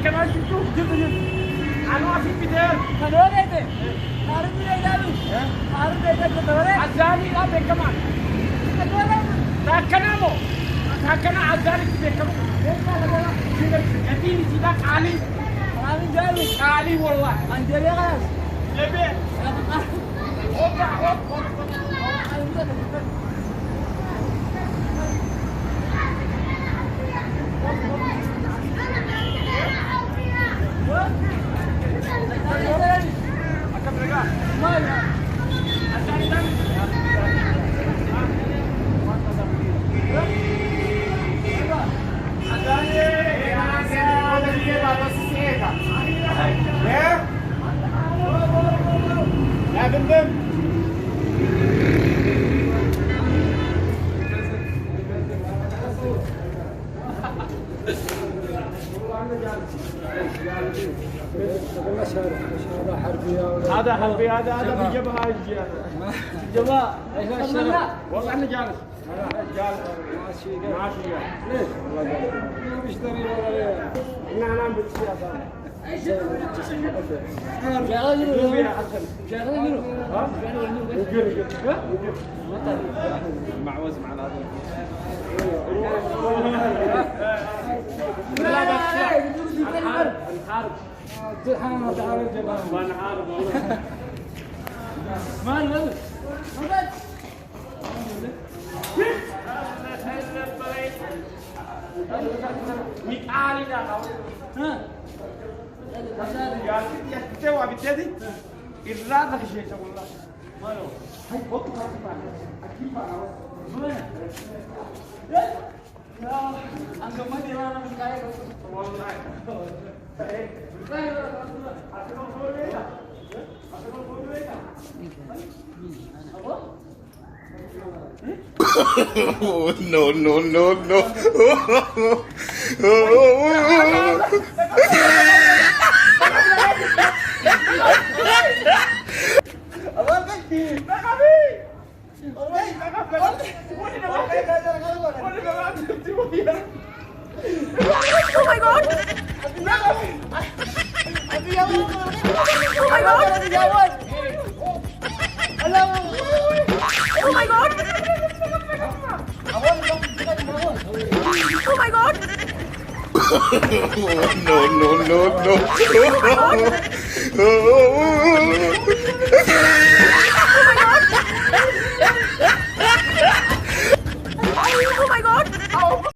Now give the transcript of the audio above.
كمان جبت أنا في بدال كنورة ده عارف ليه داري عارف ليه كنورة عزاني لا بكمان كنورة لا كنامو كنا عزاني بكمان يتيني سيدا كالي جالي كالي والله أنجلي خلاص لبي يا بندم هذا حربي هذا في جبهة جبهة ايش والله انا جالس ماشي ليش؟ بيشتري والله احنا ننام بالسياسة معوز مع هذا نحارب تعال الجبهة ما نحارب ما نمل ميكالي ده ها يا تسوى بالتدي الرادة في شيء والله ما له هاي بطل أكيد ما يا أنت ما ترى أنا مش كاي والله no, no, no, no. Oh my god! Oh my god! Oh my god! Oh my god! No, no, no, no.